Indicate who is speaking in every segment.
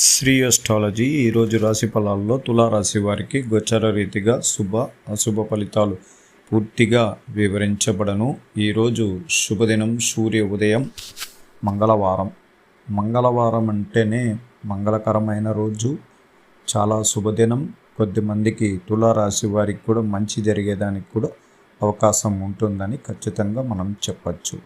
Speaker 1: Shri astrology ఈరోజు రాశి ఫలాల్లో తులారాశి వారికి గోచర రీతిగా అశుభ ఫలితాలు పూర్తిగా వివరించబడను. ఈరోజు శుభదినం సూర్య ఉదయం మంగళవారం అంటేనే మంగళకరమైన రోజు, చాలా శుభదినం. కొద్దిమందికి తులారాశి వారికి కూడా మంచి జరిగేదానికి కూడా అవకాశం ఉంటుందని ఖచ్చితంగా మనం చెప్పచ్చు.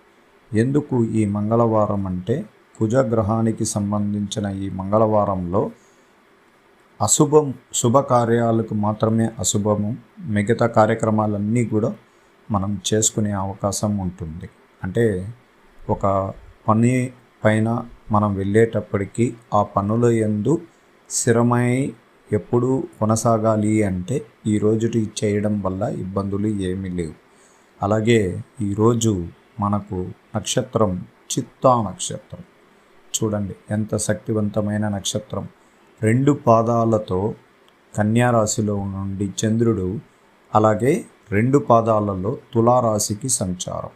Speaker 1: ఎందుకు ఈ మంగళవారం అంటే, కుజగ్రహానికి సంబంధించిన ఈ మంగళవారంలో శుభకార్యాలకు మాత్రమే అశుభము, మిగతా కార్యక్రమాలన్నీ కూడా మనం చేసుకునే అవకాశం ఉంటుంది. అంటే ఒక పని పైన మనం వెళ్ళేటప్పటికీ ఆ పనుల యందు స్థిరమై ఎప్పుడూ కొనసాగాలి అంటే ఈ రోజుటి చేయడం వల్ల ఇబ్బందులు ఏమీ లేవు. అలాగే ఈరోజు మనకు నక్షత్రం చిత్తా నక్షత్రం. చూడండి ఎంత శక్తివంతమైన నక్షత్రం. 2 పాదాలతో కన్యారాశిలో నుండి చంద్రుడు, అలాగే 2 పాదాలలో తులారాశికి సంచారం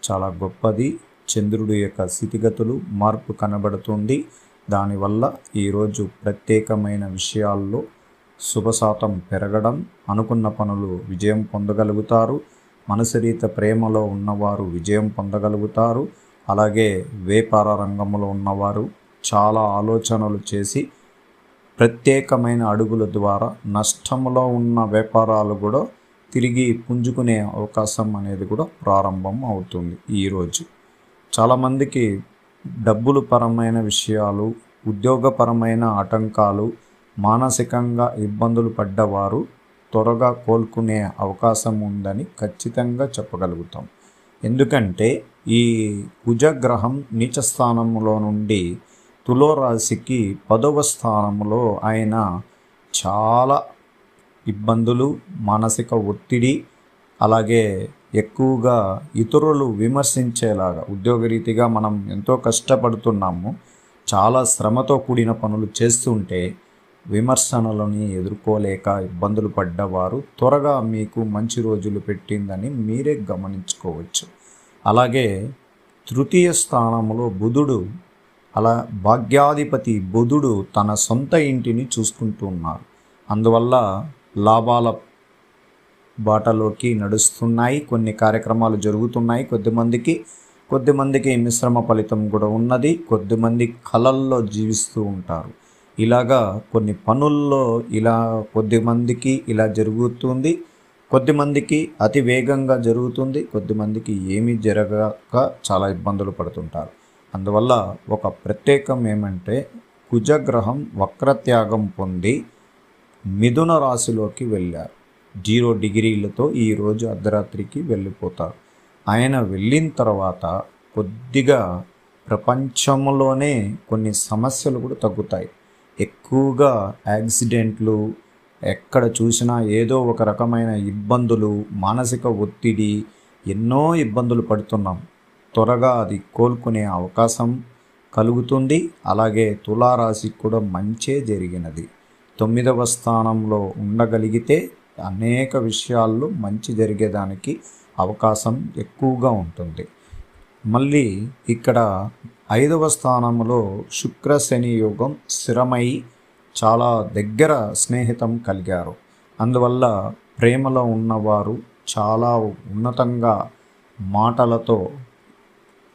Speaker 1: చాలా గొప్పది. చంద్రుడి యొక్క స్థితిగతులు మార్పు కనబడుతుంది. దానివల్ల ఈరోజు ప్రత్యేకమైన విషయాల్లో శుభశాతం పెరగడం, అనుకున్న పనులు విజయం పొందగలుగుతారు. మనసురీత ప్రేమలో ఉన్నవారు విజయం పొందగలుగుతారు. అలాగే వ్యాపార రంగంలో ఉన్నవారు చాలా ఆలోచనలు చేసి ప్రత్యేకమైన అడుగుల ద్వారా నష్టంలో ఉన్న వ్యాపారాలు కూడా తిరిగి పుంజుకునే అవకాశం అనేది కూడా ప్రారంభం అవుతుంది. ఈరోజు చాలామందికి డబ్బులు పరమైన విషయాలు, ఉద్యోగపరమైన ఆటంకాలు, మానసికంగా ఇబ్బందులు పడ్డవారు త్వరగా కోలుకునే అవకాశం ఉందని ఖచ్చితంగా చెప్పగలుగుతాం. ఎందుకంటే ఈ కుజగ్రహం నీచ స్థానంలో నుండి తులారాశికి 10వ స్థానంలో ఆయన చాలా ఇబ్బందులు, మానసిక ఒత్తిడి, అలాగే ఎక్కువగా ఇతరులు విమర్శించేలాగా, ఉద్యోగరీతిగా మనం ఎంతో కష్టపడుతున్నాము, చాలా శ్రమతో కూడిన పనులు చేస్తుంటే విమర్శనలని ఎదుర్కోలేక ఇబ్బందులు పడ్డవారు త్వరగా మీకు మంచి రోజులు పెట్టిందని మీరే గమనించుకోవచ్చు. అలాగే తృతీయ స్థానంలో బుధుడు, అలా భాగ్యాధిపతి బుధుడు తన సొంత ఇంటిని చూసుకుంటూ ఉన్నారు. అందువల్ల లాభాల బాటలోకి నడుస్తున్నాయి, కొన్ని కార్యక్రమాలు జరుగుతున్నాయి. కొద్దిమందికి మిశ్రమ ఫలితం కూడా ఉన్నది. కొద్దిమంది కలల్లో జీవిస్తూ ఉంటారు. ఇలాగా కొన్ని పనుల్లో కొద్దిమందికి ఇలా జరుగుతుంది, కొద్దిమందికి అతి వేగంగా జరుగుతుంది, కొద్దిమందికి ఏమీ జరగక చాలా ఇబ్బందులు పడుతుంటారు. అందువల్ల ఒక ప్రత్యేకం ఏమంటే, కుజగ్రహం వక్రత్యాగం పొంది మిథున రాశిలోకి వెళ్ళారు. 0 డిగ్రీలతో ఈరోజు అర్ధరాత్రికి వెళ్ళిపోతారు. ఆయన వెళ్ళిన తర్వాత కొద్దిగా ప్రపంచంలోనే కొన్ని సమస్యలు కూడా తగ్గుతాయి. ఎక్కువగా యాక్సిడెంట్లు, ఎక్కడ చూసినా ఏదో ఒక రకమైన ఇబ్బందులు, మానసిక ఒత్తిడి, ఎన్నో ఇబ్బందులు పడుతున్నాం. త్వరగా అది కోలుకునే అవకాశం కలుగుతుంది. అలాగే తులారాశికి కూడా మంచే జరిగినది. 9వ స్థానంలో ఉండగలిగితే అనేక విషయాల్లో మంచి జరిగేదానికి అవకాశం ఎక్కువగా ఉంటుంది. మళ్ళీ ఇక్కడ 5వ స్థానంలో శుక్ర శని యోగం స్థిరమై చాలా దగ్గర స్నేహితం కలిగారు. అందువల్ల ప్రేమలో ఉన్నవారు చాలా ఉన్నతంగా మాటలతో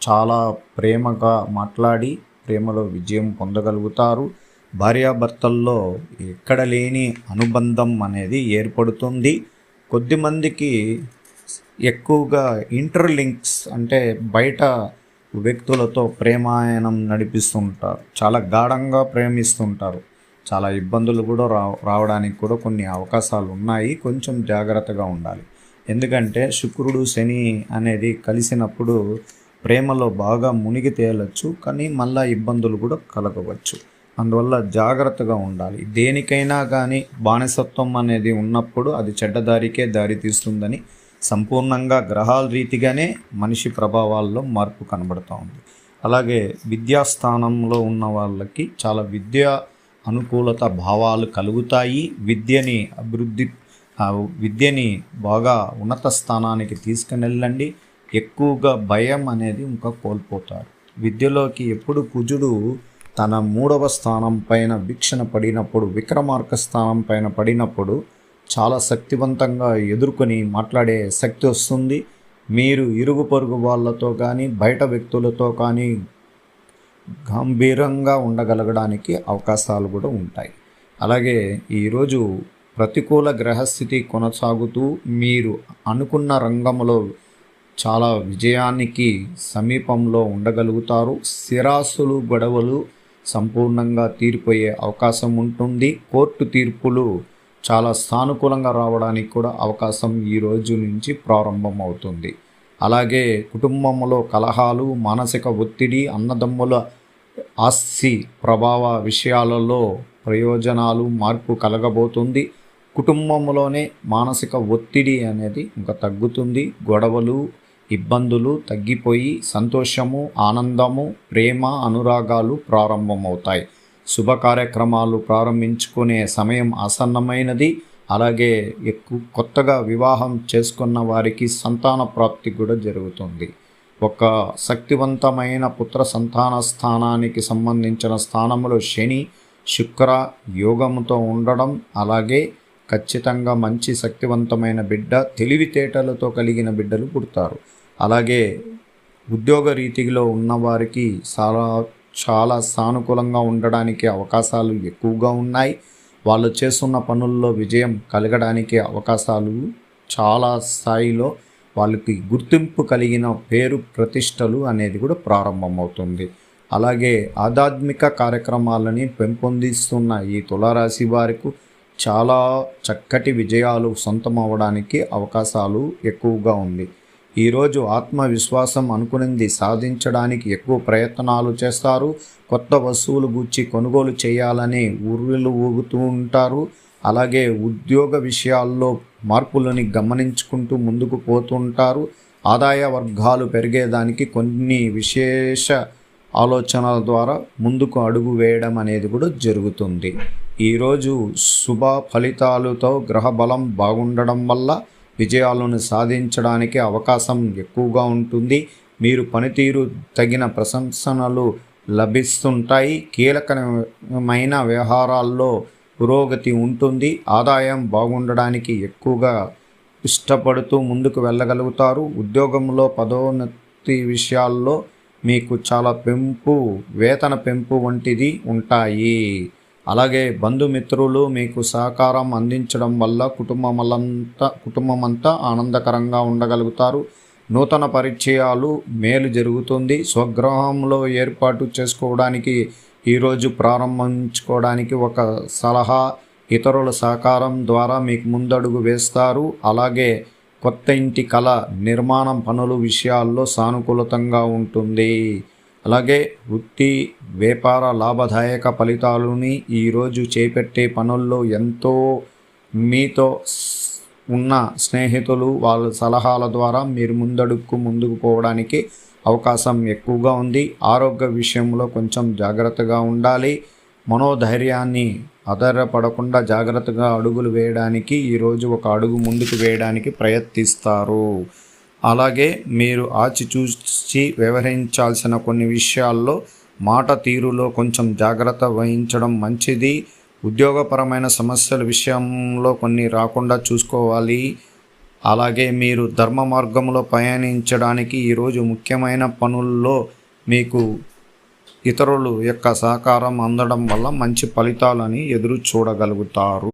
Speaker 1: చాలా ప్రేమగా మాట్లాడి ప్రేమలో విజయం పొందగలుగుతారు. భార్యాభర్తల్లో ఎక్కడ లేని అనుబంధం అనేది ఏర్పడుతుంది. కొద్దిమందికి ఎక్కువగా ఇంటర్లింక్స్ అంటే బయట వ్యక్తులతో ప్రేమాయణం నడిపిస్తుంటారు, చాలా గాఢంగా ప్రేమిస్తుంటారు. చాలా ఇబ్బందులు కూడా రావడానికి కూడా కొన్ని అవకాశాలు ఉన్నాయి. కొంచెం జాగ్రత్తగా ఉండాలి. ఎందుకంటే శుక్రుడు శని అనేది కలిసినప్పుడు ప్రేమలో బాగా మునిగి తేలొచ్చు, కానీ మళ్ళా ఇబ్బందులు కూడా కలగవచ్చు. అందువల్ల జాగ్రత్తగా ఉండాలి. దేనికైనా కానీ బానిసత్వం అనేది ఉన్నప్పుడు అది చెడ్డదారికే దారి తీస్తుందని సంపూర్ణంగా గ్రహాల రీతిగానే మనిషి ప్రభావాల్లో మార్పు కనబడుతూ ఉంది. అలాగే విద్యాస్థానంలో ఉన్న వాళ్ళకి చాలా విద్యా అనుకూలత భావాలు కలుగుతాయి. విద్యని బాగా ఉన్నత స్థానానికి తీసుకుని ఎక్కువగా భయం అనేది ఇంకా కోల్పోతారు. విద్యలోకి ఎప్పుడు కుజుడు తన 3వ స్థానం పైన వీక్షణ పడినప్పుడు, విక్రమార్క స్థానం పైన పడినప్పుడు చాలా శక్తివంతంగా ఎదుర్కొని మాట్లాడే శక్తి వస్తుంది. మీరు ఇరుగు పొరుగు వాళ్ళతో కానీ బయట వ్యక్తులతో కానీ గంభీరంగా ఉండగలగడానికి అవకాశాలు కూడా ఉంటాయి. అలాగే ఈరోజు ప్రతికూల గ్రహస్థితి కొనసాగుతూ మీరు అనుకున్న రంగంలో చాలా విజయానికి సమీపంలో ఉండగలుగుతారు. స్థిరాస్తులు గొడవలు సంపూర్ణంగా తీరిపోయే అవకాశం ఉంటుంది. కోర్టు తీర్పులు చాలా సానుకూలంగా రావడానికి కూడా అవకాశం ఈ రోజు నుంచి ప్రారంభమవుతుంది. అలాగే కుటుంబంలో కలహాలు, మానసిక ఒత్తిడి, అన్నదమ్ముల ఆస్తి ప్రభావ విషయాలలో ప్రయోజనాలు మార్పు కలగబోతుంది. కుటుంబంలోనే మానసిక ఒత్తిడి అనేది ఇంకా తగ్గుతుంది. గొడవలు, ఇబ్బందులు తగ్గిపోయి సంతోషము, ఆనందము, ప్రేమ, అనురాగాలు ప్రారంభమవుతాయి. శుభ కార్యక్రమాలు ప్రారంభించుకునే సమయం ఆసన్నమైనది. అలాగే కొత్తగా వివాహం చేసుకున్న వారికి సంతాన ప్రాప్తి కూడా జరుగుతుంది. ఒక శక్తివంతమైన పుత్ర సంతాన స్థానానికి సంబంధించిన స్థానంలో శని, శుక్ర యోగంతో ఉండడం, అలాగే ఖచ్చితంగా మంచి శక్తివంతమైన బిడ్డ, తెలివితేటలతో కలిగిన బిడ్డలు పుడతారు. అలాగే ఉద్యోగ రీతిలో ఉన్నవారికి చాలా సానుకూలంగా ఉండడానికి అవకాశాలు ఎక్కువగా ఉన్నాయి. వాళ్ళు చేస్తున్న పనుల్లో విజయం కలగడానికి అవకాశాలు చాలా స్థాయిలో వాళ్ళకి గుర్తింపు కలిగిన పేరు ప్రతిష్టలు అనేది కూడా ప్రారంభమవుతుంది. అలాగే ఆధ్యాత్మిక కార్యక్రమాలని పెంపొందిస్తున్న ఈ తులారాశి వారికి చాలా చక్కటి విజయాలు సొంతం అవ్వడానికి అవకాశాలు ఎక్కువగా ఉంది. ఈరోజు ఆత్మవిశ్వాసం అనుకున్నది సాధించడానికి ఎక్కువ ప్రయత్నాలు చేస్తారు. కొత్త వస్తువులు గూర్చి కొనుగోలు చేయాలని ఉర్రులు ఊగుతూ ఉంటారు. అలాగే ఉద్యోగ విషయాల్లో మార్పులని గమనించుకుంటూ ముందుకు పోతుంటారు. ఆదాయ వర్గాలు పెరిగేదానికి కొన్ని విశేష ఆలోచనల ద్వారా ముందుకు అడుగు వేయడం అనేది కూడా జరుగుతుంది. ఈరోజు శుభ ఫలితాలతో గ్రహ బలం బాగుండడం వల్ల విజయాలను సాధించడానికి అవకాశం ఎక్కువగా ఉంటుంది. మీరు పనితీరు తగిన ప్రశంసనలు లభిస్తుంటాయి. కీలకమైన వ్యవహారాల్లో పురోగతి ఉంటుంది. ఆదాయం బాగుండడానికి ఎక్కువగా ఇష్టపడుతూ ముందుకు వెళ్ళగలుగుతారు. ఉద్యోగంలో పదోన్నతి విషయాల్లో మీకు చాలా వేతన పెంపు వంటిది ఉంటాయి. అలాగే బంధుమిత్రులు మీకు సహకారం అందించడం వల్ల కుటుంబమంతా ఆనందకరంగా ఉండగలుగుతారు. నూతన పరిచయాలు మేలు జరుగుతుంది. స్వగృహంలో ఏర్పాటు చేసుకోవడానికి ఈరోజు ప్రారంభించుకోవడానికి ఒక సలహా, ఇతరుల సహకారం ద్వారా మీకు ముందడుగు వేస్తారు. అలాగే కొత్త ఇంటి కళ నిర్మాణం పనులు విషయాల్లో సానుకూలతంగా ఉంటుంది. అలాగే వృత్తి వ్యాపార లాభదాయక ఫలితాలని ఈరోజు చేపట్టే పనుల్లో ఎంతో మీతో ఉన్న స్నేహితులు వాళ్ళ సలహాల ద్వారా మీరు ముందుకు పోవడానికి అవకాశం ఎక్కువగా ఉంది. ఆరోగ్య విషయంలో కొంచెం జాగ్రత్తగా ఉండాలి. మనోధైర్యాన్ని ఆధారపడకుండా జాగ్రత్తగా అడుగులు వేయడానికి ఈరోజు ఒక అడుగు ముందుకు వేయడానికి ప్రయత్నిస్తారు. అలాగే మీరు ఆచితూచి వ్యవహరించాల్సిన కొన్ని విషయాల్లో మాట తీరులో కొంచెం జాగ్రత్త వహించడం మంచిది. ఉద్యోగపరమైన సమస్యల విషయంలో కొన్ని రాకుండా చూసుకోవాలి. అలాగే మీరు ధర్మ మార్గంలో పయనించడానికి ఈరోజు ముఖ్యమైన పనుల్లో మీకు ఇతరుల యొక్క సహకారం అందడం వల్ల మంచి ఫలితాలని ఎదురు చూడగలుగుతారు.